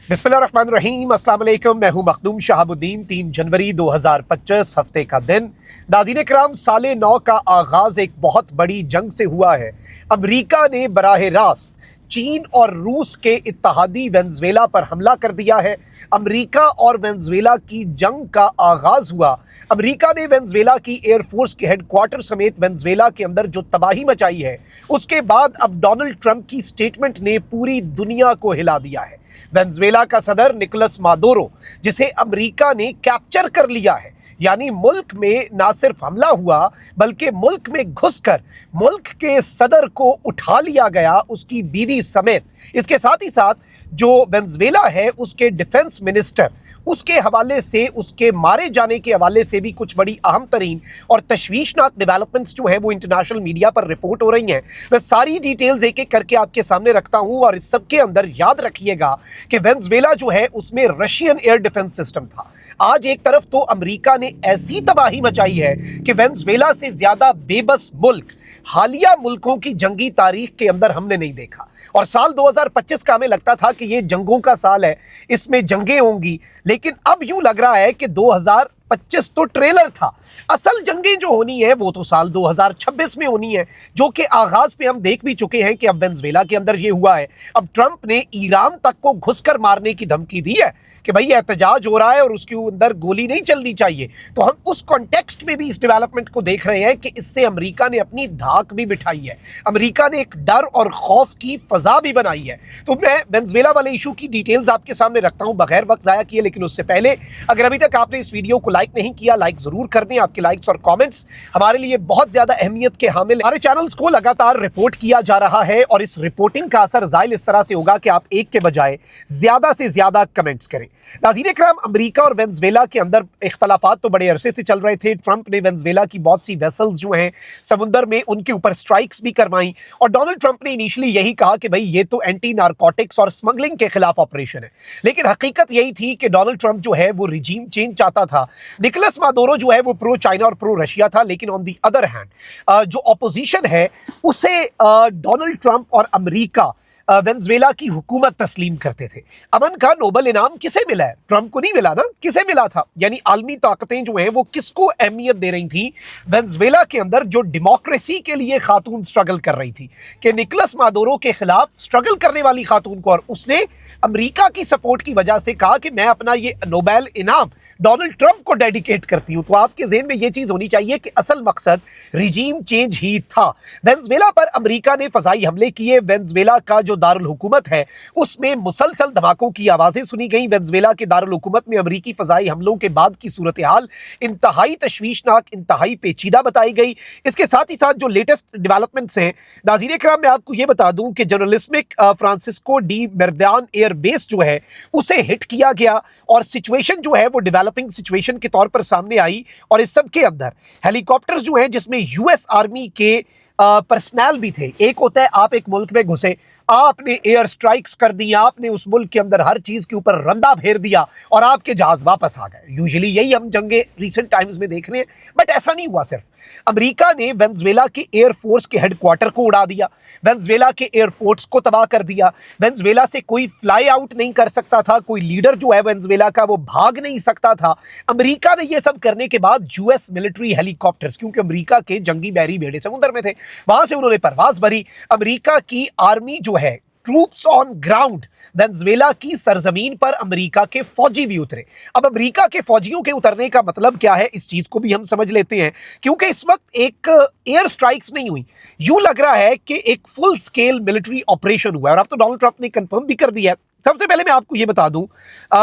बिस्मिल्लाहिर्रहमानिर्रहीम, अस्सलाम वालेकुम। मैं हूं मखदूम शहाबुद्दीन। 3 जनवरी 2025 हफ्ते का दिन। नाज़रीन कराम, साले 9 का आगाज एक बहुत बड़ी जंग से हुआ है। अमेरिका ने बराह रास्त चीन और रूस के इत्तहादी वेनेजुएला पर हमला कर दिया है। अमेरिका और वेनेजुएला की जंग का आगाज हुआ। अमेरिका ने वेनेजुएला की एयरफोर्स के हेडक्वार्टर समेत वेनेजुएला के अंदर जो तबाही मचाई है, उसके बाद अब डोनाल्ड ट्रंप की स्टेटमेंट ने पूरी दुनिया को हिला दिया है। वेनेजुएला का सदर निकोलस मादुरो, जिसे अमेरिका ने कैप्चर कर लिया है, यानी मुल्क में ना सिर्फ हमला हुआ बल्कि मुल्क में घुसकर मुल्क के सदर को उठा लिया गया, उसकी बीवी समेत। इसके साथ ही साथ जो वेनेजुएला है उसके डिफेंस मिनिस्टर, उसके हवाले से, उसके मारे जाने के हवाले से भी कुछ बड़ी अहम तरीन और तशवीशनाक डेवलपमेंट्स जो है वो इंटरनेशनल मीडिया पर रिपोर्ट हो रही हैं। मैं सारी डिटेल्स एक एक करके आपके सामने रखता हूं और इस सब के अंदर याद रखिएगा कि वेनेजुएला जो है उसमें रशियन एयर डिफेंस सिस्टम था। आज एक तरफ तो अमेरिका ने ऐसी तबाही मचाई है कि वेनेजुएला से ज्यादा बेबस मुल्क हालिया मुल्कों की जंगी तारीख के अंदर हमने नहीं देखा। और साल 2025 का हमें लगता था कि ये जंगों का साल है, इसमें जंगें होंगी, लेकिन अब यूं लग रहा है कि 2025 तो ट्रेलर था। असल जंगें जो होनी है वो तो साल 2026 में होनी है, जो कि आगाज पे हम देख भी चुके हैं कि अब वेनेजुएला के अंदर ये हुआ है। अब ट्रंप ने ईरान तक को घुसकर मारने की धमकी दी है कि भाई एहतजाज हो रहा है और उसके अंदर गोली नहीं चलनी चाहिए। तो हम उस कॉन्टेक्स्ट में भी इस डेवलपमेंट को देख रहे हैं कि इससे अमेरिका ने अपनी धाक भी बिठाई है, अमेरिका ने एक डर और खौफ की फजा भी बनाई है। तो मैं वेनेजुएला वाले इशू की डिटेल्स आपके सामने रखता हूं बगैर वक्त जाया किए, लेकिन उससे पहले अगर अभी तक आपने इस वीडियो को लाइक नहीं किया, लाइक जरूर कर दें। आपके लाइक्स और कमेंट्स हमारे लिए बहुत ज्यादा अहमियत के हामिल। हमारे चैनल्स को लगातार रिपोर्ट किया जा रहा है और इस रिपोर्टिंग का असर जाहिर इस तरह से होगा कि आप एक के बजाय ज्यादा से ज्यादा कमेंट्स करें। नाज़रीन इकराम, अमेरिका और वेनेजुएला के अंदर इख्तलाफात तो बड़े अरसे से चल रहे थे। ट्रंप ने वेनेजुएला की बहुत सी वेसल्स जो हैं समुंदर में, उनके ऊपर स्ट्राइक्स भी करवाई और डोनाल्ड ट्रंप ने इनिशियली यही कहा कि भाई ये तो एंटी नारकोटिक्स और स्मगलिंग के खिलाफ ऑपरेशन है। लेकिन हकीकत यही थी कि डोनाल्ड ट्रंप जो है वो रिजीम चेंज चाहता था। निकोलस मादुरो जो है वो प्रो चाइना और प्रो रशिया था, लेकिन ऑन दी अदर हैंड जो ऑपोजिशन है उसे डोनाल्ड ट्रंप और अमेरिका वेनेजुएला की हुकूमत तस्लीम करते थे। अमन का नोबल इनाम किसे मिला है? ट्रंप को नहीं मिला ना, किसे मिला था? यानी आलमी ताकतें जो हैं वो किसको अहमियत दे रही थी? वेनेजुएला के अंदर जो डेमोक्रेसी के लिए खातून स्ट्रगल कर रही थी, कि निकोलस मादुरो के खिलाफ स्ट्रगल करने वाली खातून को, और उसने अमेरिका की सपोर्ट की वजह से कहा कि मैं अपना ये नोबेल इनाम डोनाल्ड ट्रंप को डेडिकेट करती हूं। तो आपके ज़हन में ये चीज होनी चाहिए कि असल मकसद रिजीम चेंज ही था। वेनेजुएला पर अमेरिका ने फजाई हमले किए। वेनेजुएला का जो दारुल हुकूमत है उसमें मुसलसल धमाकों की आवाजें सुनी गई। वेनेजुएला के दारुल हुकूमत में अमेरिकी फजाई हमलों के बाद की सूरत हाल इंतहाई तशवीशनाक, इंतहाई पेचीदा बताई गई। इसके साथ ही साथ जो लेटेस्ट डेवलपमेंट्स हैं, नाज़रीन इकराम, मैं आपको ये बता दूं कि जर्नलिस्मिक फ्रांसिस्को डी मेर्दान एयरबेस जो है उसे हिट किया गया और सिचुएशन जो है वो डेवलपिंग सिचुएशन के तौर पर सामने आई। और इस सब के अंदर हेलीकॉप्टर्स जो हैं जिसमें यूएस आर्मी के पर्सनल भी थे। एक होता है आप एक मुल्क में घुसे, आपने एयर स्ट्राइक्स कर दी, आपने उस मुल्क के अंदर हर चीज के ऊपर रंदा फेर दिया और आपके जहाज वापस आ गए। यूजुअली यही हम जंगे रिसेंट टाइम्स में देख रहे हैं, बट ऐसा नहीं हुआ। सिर्फ अमेरिका ने वेनेजुएला के एयरफोर्स के हेडक्वार्टर को उड़ा दिया, वेनेजुएला के एयरपोर्ट्स को तबाह कर दिया। वेनेजुएला से कोई फ्लाई आउट नहीं कर सकता था, कोई लीडर जो है वेनेजुएला का वो भाग नहीं सकता था। अमेरिका ने ये सब करने के बाद यूएस मिलिट्री हेलीकॉप्टर्स, क्योंकि अमेरिका के जंगी बहरी भेड़े समुद्र में थे, वहां से उन्होंने परवाज भरी। अमेरिका की आर्मी जो है, ट्रूप्स ऑन ग्राउंड, वेनेजुएला की सरजमीन पर अमेरिका के फौजी भी उतरे। अब अमेरिका के फौजियों के उतरने का मतलब क्या है, इस चीज को भी हम समझ लेते हैं। क्योंकि इस वक्त एक एयर स्ट्राइक्स नहीं हुई, यूं लग रहा है कि एक फुल स्केल मिलिट्री ऑपरेशन हुआ है। और अब तो डोनाल्ड ट्रंप ने कंफर्म भी कर दिया है। सबसे पहले मैं आपको यह बता दूं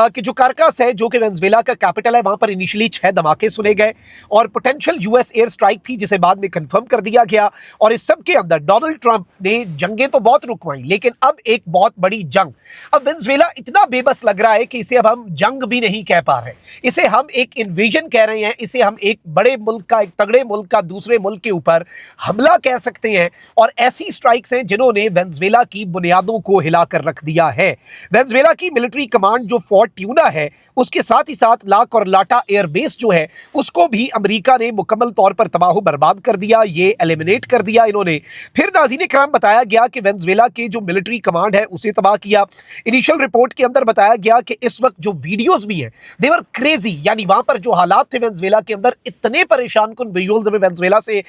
कि जो कारकास है, जो कि वेनेजुएला का कैपिटल है, वहां पर इनिशियली 6 धमाके सुने गए और पोटेंशियल यूएस एयर स्ट्राइक थी, जिसे बाद में कंफर्म कर दिया गया। और इस सब के अंदर डोनाल्ड ट्रंप ने जंगें तो बहुत रुकवाई, लेकिन अब एक बहुत बड़ी जंग। अब वेनेजुएला इतना बेबस लग रहा है कि इसे अब हम जंग भी नहीं कह पा रहे, इसे हम एक इन्वेजन कह रहे हैं, इसे हम एक बड़े मुल्क का, एक तगड़े मुल्क का दूसरे मुल्क के ऊपर हमला कह सकते हैं। और ऐसी स्ट्राइक्स हैं जिन्होंने वेनेजुएला की बुनियादों को हिलाकर रख दिया है। वेनेजुएला की मिलिट्री कमांड जो फोर्ट ट्यूना है, उसके साथ ही साथ ला कार्लोटा एयरबेस जो है, उसको भी अमेरिका ने मुकम्मल तौर पर तबाह बर्बाद कर दिया, ये एलिमिनेट कर दिया इन्होंने। फिर नाज़रीन किराम बताया गया कि वेनेजुएला के जो मिलिट्री कमांड है उसे तबाह किया। इनिशियल रिपोर्ट के अंदर बताया गया कि इस वक्त जो वीडियोस भी हैं दे वर क्रेजी, यानी वहां पर जो हालात थे वेनेजुएला के अंदर, इतने परेशान कुन विजुअल्स हमें वेनेजुएला से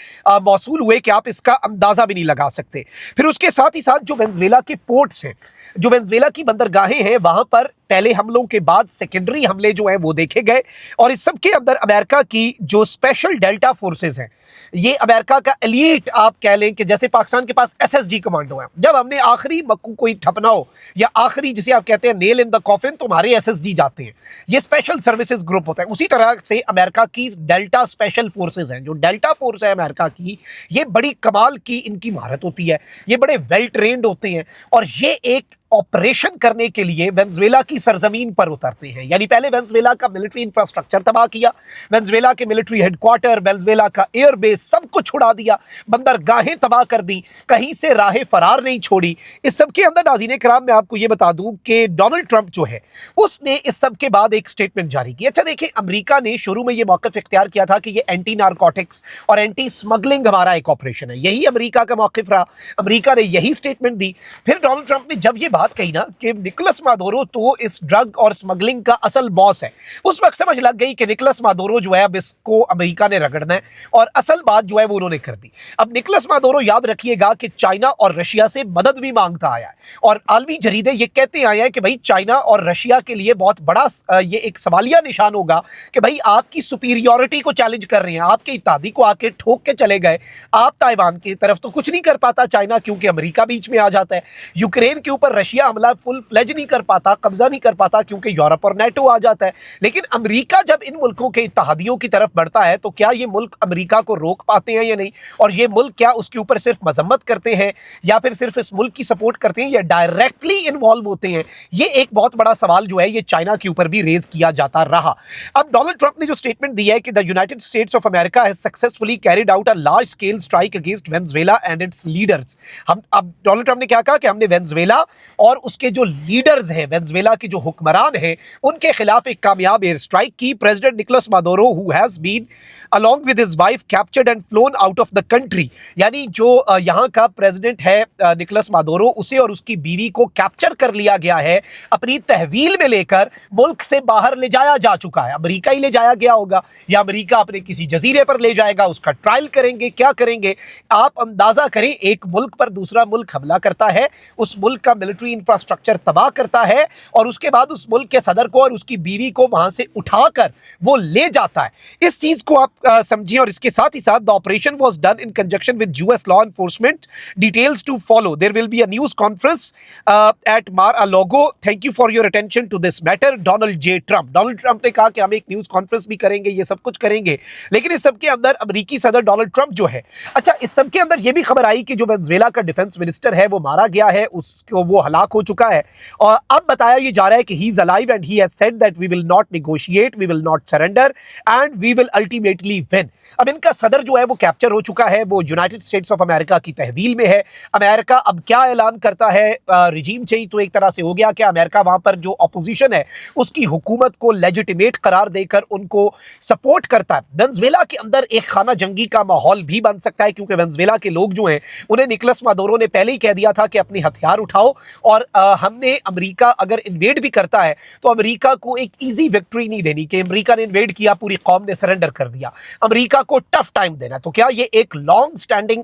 मौसूल हुए कि आप इसका अंदाजा भी नहीं लगा सकते। फिर उसके साथ ही साथ जो वेनेजुएला के पोर्ट्स हैं, जो वेनेजुएला की बंदरगाहें हैं, वहां पर पहले हमलों के बाद सेकेंडरी हमले जो हैं वो देखे गए। और इस सब के अंदर अमेरिका की जो स्पेशल डेल्टा फोर्सेस हैं, ये अमेरिका का एलीट आप कह लें कि जैसे पाकिस्तान के पास एसएसजी कमांडो है, जब हमने आखिरी मक्कू कोई ठपना हो या आखिरी जिसे आप कहते हैं नेल इन द कॉफिन, तो हमारे एसएसजी जाते हैं, ये स्पेशल सर्विसेज ग्रुप होता है। उसी तरह से अमेरिका की डेल्टा स्पेशल फोर्सेज हैं, जो डेल्टा फोर्स है अमेरिका की, ये बड़ी कमाल की इनकी महारत होती है, ये बड़े वेल ट्रेन्ड होते हैं और ये एक ऑपरेशन करने के लिए वेनेजुएला की सरजमीन पर उतरते हैं। यानी पहले वेनेजुएला का मिलिट्री इंफ्रास्ट्रक्चर तबाह किया, वेनेजुएला के मिलिट्री हेडक्वार्टर, वेनेजुएला का एयरबेस, सब कुछ उड़ा दिया, बंदरगाहें तबाह कर दी, कहीं से राह फरार नहीं छोड़ी। इस सब के अंदर नाज़रीन किराम मैं आपको यह बता दूं कि डोनाल्ड ट्रंप जो है उसने इस सब के बाद एक स्टेटमेंट जारी की। अच्छा देखिए, अमेरिका ने शुरू में यह मौक़िफ़ इख्तियार किया था कि यह एंटी नारकोटिक्स और एंटी स्मगलिंग हमारा एक ऑपरेशन है, यही अमेरिका का मौक़िफ़ रहा, अमेरिका ने यही स्टेटमेंट दी। फिर डोनाल्ड ट्रंप ने जब यह बात कही ना कि निकोलस मादुरो तो इस ड्रग और स्मगलिंग का असल बॉस है, उस वक्त समझ लग गई कि निकोलस मादुरो जो है अब इसको अमेरिका ने रगड़ना है और असल बात जो है वो उन्होंने कर दी। अब निकोलस मादुरो याद रखिएगा कि चाइना और रशिया से मदद भी मांगता आया है और आलमी जरीदे ये कहते आए हैं कि भाई चाइना और रशिया के लिए बहुत बड़ा ये एक सवालिया निशान होगा कि भाई आपकी सुपीरियॉरिटी को चैलेंज कर रहे हैं, आपके इत्तेहादी को आके ठोक के चले गए, आप ताइवान की तरफ तो कुछ नहीं कर पाता चाइना, क्योंकि अमेरिका बीच में आ जाता है। यूक्रेन के ऊपर रशिया हमला फुल फ्लेज नहीं कर पाता, कब्जा नहीं कर पाता, क्योंकि यूरोप और नेटो आ जाता है। लेकिन अमेरिका जब इन मुल्कों के इत्तेहादियों की तरफ बढ़ता है तो क्या ये मुल्क अमेरिका को रोक पाते हैं या नहीं, और ये मुल्क क्या उसके ऊपर सिर्फ मजम्मत करते हैं या फिर सिर्फ इस मुल्क की सपोर्ट करते हैं या डायरेक्टली इन्वॉल्व होते हैं। ये एक बहुत बड़ा सवाल जो है ये चाइना के ऊपर भी रेज किया जाता रहा। अब डोनाल्ड ट्रंप ने जो स्टेटमेंट दी है कि the United states of America has successfully carried out a large scale strike against Venezuela and it's leaders. हम अब डोनाल्ड ट्रंप ने क्या कहा कि हमने वेनेजुएला और उसके जो लीडर्स हैं, वेनेजुएला के जो हुक्मरान हैं, उनके खिलाफ एक कामयाब एयर स्ट्राइक की। President Nicolas Maduro who has been along with his wife captured and flown out of the country, यानी जो यहाँ का प्रेसिडेंट है निकोलस मादुरो, उसे और उसकी बीवी को कैप्चर कर लिया गया है, अपनी तहवील में लेकर मुल्क से बाहर ले जाया जा चुका है। अमेरिका ही ले जाया गया होगा या अमेरिका अपने किसी जजीरे पर ले जाएगा, उसका ट्रायल करेंगे, क्या करेंगे आप अंदाजा करें। एक मुल्क पर दूसरा मुल्क हमला करता है, उस मुल्क का मिलिट्री इंफ्रास्ट्रक्चर तबाह करता है और उसके बाद उस मुल्क के सदर को और उसकी बीवी को वहां से उठाकर वो ले जाता है। इस चीज को आप समझिए। और इसके साथ ही साथ the operation was done in conjunction with US law enforcement, details to follow, there will be a news conference at Mar a Lago, thank you for your attention to this matter, Donald J Trump. Donald Trump ने कहा कि हम एक news conference भी करेंगे, ये सब कुछ करेंगे। लेकिन इस सब के अंदर अमेरिकी सदर डोनाल्ड ट्रंप जो है, अच्छा इस सब के अंदर ये भी खबर आई कि जो वेनेजुएला का डिफेंस मिनिस्टर है वो मारा गया है, उसको वो हलाक हो चुका है और अब बताया ये जा रहा है कि he is alive and he has said that we will not negotiate, we will not surrender and we will ultimately win. अब इनका सदर जो है वो कैप्चर हो चुका है, वो यूनाइटेड स्टेट्स ऑफ अमेरिका की तहवील में है। अमेरिका अब क्या ऐलान करता है, रिजीम चेंज तो एक तरह से हो गया कि अमेरिका वहां पर जो अपोजिशन है उसकी हुकूमत को लेजिटिमेट करार देकर उनको सपोर्ट करता है। वेनेजुएला के अंदर एक खाना जंगी का माहौल भी बन सकता है, क्योंकि वेनेजुएला के लोग जो हैं उन्हें निकोलस मादुरो ने पहले ही कह दिया था कि अपने हथियार उठाओ और हमने अमेरिका अगर इन्वेड भी करता है तो अमेरिका को एक ईजी विक्ट्री नहीं देनी कि अमेरिका ने इन्वेड किया, पूरी कौम ने सरेंडर कर दिया, अमेरिका को टफ टाइम देना। तो क्या ये एक लॉन्ग स्टैंडिंग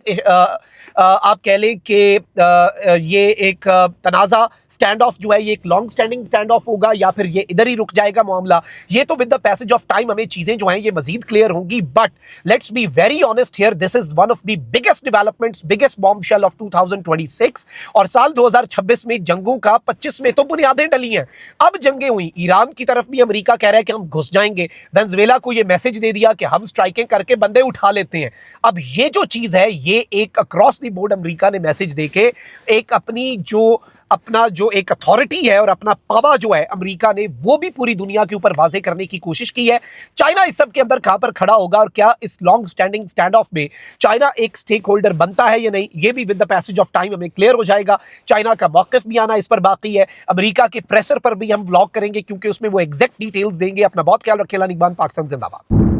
आप कह लें कि ये एक तनाज़ा स्टैंड ऑफ जो है ये एक लॉन्ग स्टैंडिंग स्टैंड ऑफ होगा या फिर ये इधर ही रुक जाएगा मामला, ये तो with the passage of time हमें चीजें जो हैं ये मजीद क्लियर होंगी। But let's be very honest here, this is one of the biggest developments, biggest bombshell of 2026। और साल 2026 में जंगों का 25 में तो बुनियादें डली हैं, अब जंगें हुई। ईरान की तरफ भी अमेरिका कह रहा है कि हम घुस जाएंगे, वेनेजुएला को ये मैसेज दे दिया कि हम स्ट्राइकिंग करके बंदे उठा लेते हैं। अब ये जो चीज है ये एक अक्रॉस द बोर्ड अमेरिका ने मैसेज देके एक अपनी जो अपना जो एक अथॉरिटी है और अपना पावा जो है अमेरिका ने वो भी पूरी दुनिया के ऊपर वाजे करने की कोशिश की है। चाइना इस सब के अंदर कहां पर खड़ा होगा और क्या इस लॉन्ग स्टैंडिंग स्टैंड ऑफ में चाइना एक स्टेक होल्डर बनता है या नहीं, ये भी with the passage of time हमें क्लियर हो जाएगा। चाइना का मौकिफ भी आना इस पर बाकी है। अमेरिका के प्रेशर पर भी हम व्लॉग करेंगे क्योंकि उसमें वो एग्जैक्ट डिटेल्स देंगे। अपना बहुत ख्याल रखें। निगबान पाकिस्तान जिंदाबाद।